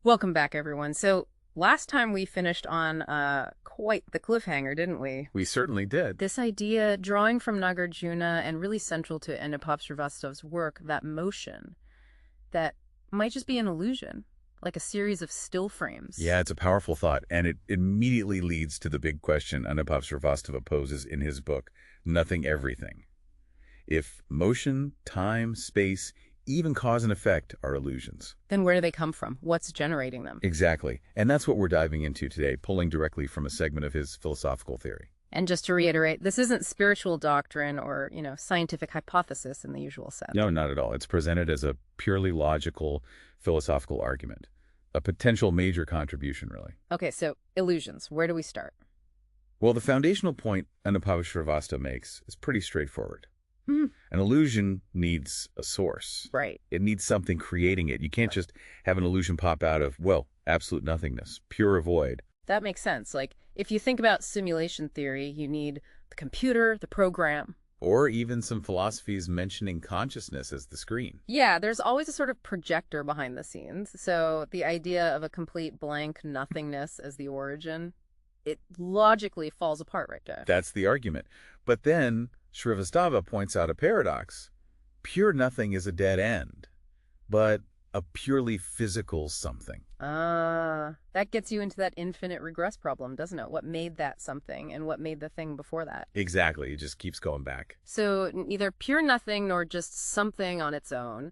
Welcome back, everyone. So last time we finished on quite the cliffhanger, didn't we? We certainly did. This idea, drawing from Nagarjuna and really central to Anubhav Srivastava's work, that motion, that might just be an illusion, like a series of still frames. Yeah, it's a powerful thought, and it immediately leads to the big question Anubhav Srivastava poses in his book, Nothing Everything. If motion, time, space, even cause and effect are illusions. Then where do they come from? What's generating them? Exactly. And that's what we're diving into today, pulling directly from a segment of his philosophical theory. And just to reiterate, this isn't spiritual doctrine or, scientific hypothesis in the usual sense. No, not at all. It's presented as a purely logical, philosophical argument. A potential major contribution, really. Okay, so illusions. Where do we start? Well, the foundational point Anubhav Srivastava makes is pretty straightforward. An illusion needs a source. Right. It needs something creating it. You can't just have an illusion pop out of, well, absolute nothingness, pure void. That makes sense. Like, if you think about simulation theory, you need the computer, the program. Or even some philosophies mentioning consciousness as the screen. Yeah, there's always a sort of projector behind the scenes. So the idea of a complete blank nothingness as the origin, it logically falls apart right there. That's the argument. But then Srivastava points out a paradox. Pure nothing is a dead end, but a purely physical something. That gets you into that infinite regress problem, doesn't it? What made that something and what made the thing before that? Exactly. It just keeps going back. So neither pure nothing nor just something on its own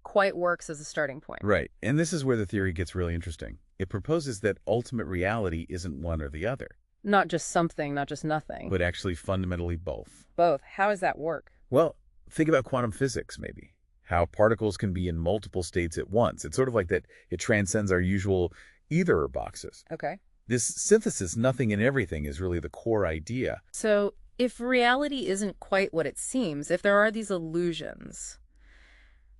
quite works as a starting point. Right. And this is where the theory gets really interesting. It proposes that ultimate reality isn't one or the other. Not just something, not just nothing. But actually fundamentally both. Both. How does that work? Well, think about quantum physics, maybe. How particles can be in multiple states at once. It's sort of like that it transcends our usual either boxes. Okay. This synthesis, nothing and everything, is really the core idea. So if reality isn't quite what it seems, if there are these illusions,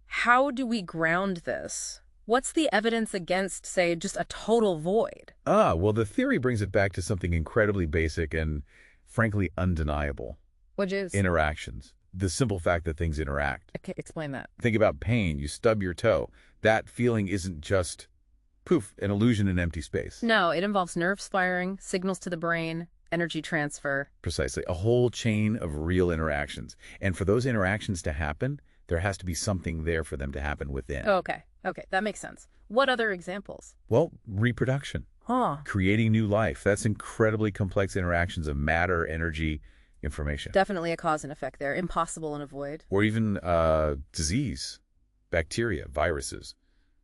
how do we ground this? What's the evidence against, say, just a total void? Well, the theory brings it back to something incredibly basic and, frankly, undeniable. Which is? Interactions. The simple fact that things interact. Okay, explain that. Think about pain. You stub your toe. That feeling isn't just, poof, an illusion in empty space. No, it involves nerves firing, signals to the brain, energy transfer. Precisely. A whole chain of real interactions. And for those interactions to happen, there has to be something there for them to happen within. Oh, okay. Okay, that makes sense. What other examples? Well, reproduction. Creating new life. That's incredibly complex interactions of matter, energy, information. Definitely a cause and effect there. Impossible in a void. Or even disease, bacteria, viruses.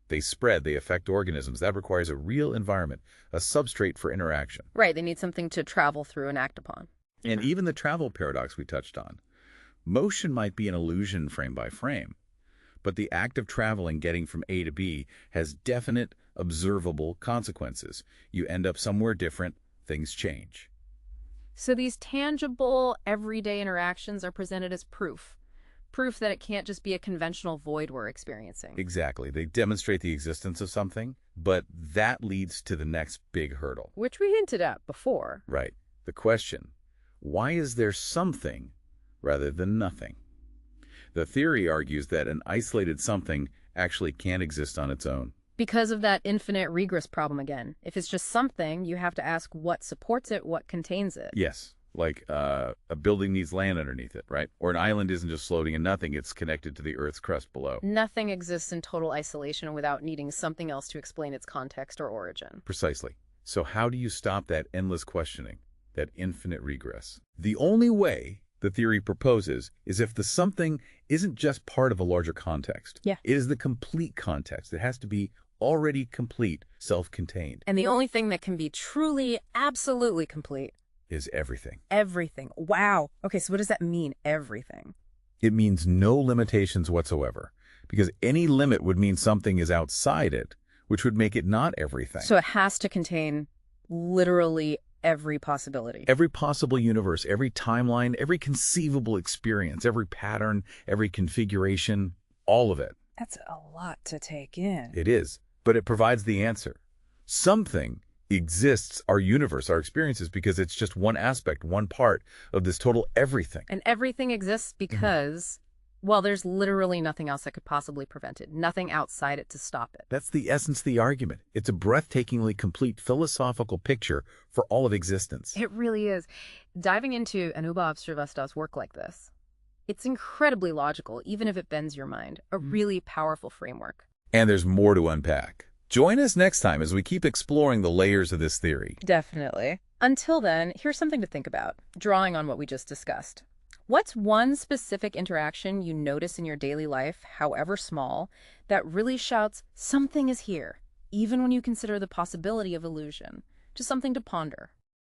They spread, they affect organisms. That requires a real environment, a substrate for interaction. Right, they need something to travel through and act upon. And even the travel paradox we touched on. Motion might be an illusion frame by frame, but the act of traveling, getting from A to B, has definite, observable consequences. You end up somewhere different, things change. So these tangible, everyday interactions are presented as proof. Proof that it can't just be a conventional void we're experiencing. Exactly. They demonstrate the existence of something, but that leads to the next big hurdle. Which we hinted at before. Right. The question, why is there something rather than nothing? The theory argues that an isolated something actually can't exist on its own. Because of that infinite regress problem again. If it's just something, you have to ask what supports it, what contains it. Yes. Like a building needs land underneath it, right? Or an island isn't just floating in nothing, it's connected to the Earth's crust below. Nothing exists in total isolation without needing something else to explain its context or origin. Precisely. So how do you stop that endless questioning, that infinite regress? The only way the theory proposes is if the something isn't just part of a larger context. Yeah. It is the complete context. It has to be already complete, self-contained. And the only thing that can be truly, absolutely complete is everything. Everything. Wow. Okay, so what does that mean, everything? It means no limitations whatsoever, because any limit would mean something is outside it, which would make it not everything. So it has to contain literally every possibility. Every possible universe, every timeline, every conceivable experience, every pattern, every configuration, all of it. That's a lot to take in. It is, but it provides the answer. Something exists, our universe, our experiences, because it's just one aspect, one part of this total everything. And everything exists because Well, there's literally nothing else that could possibly prevent it, nothing outside it to stop it. That's the essence of the argument. It's a breathtakingly complete philosophical picture for all of existence. It really is. Diving into Anubhav Srivastava's work like this, it's incredibly logical, even if it bends your mind. A really powerful framework. And there's more to unpack. Join us next time as we keep exploring the layers of this theory. Definitely. Until then, here's something to think about, drawing on what we just discussed. What's one specific interaction you notice in your daily life, however small, that really shouts, something is here, even when you consider the possibility of illusion? Just something to ponder.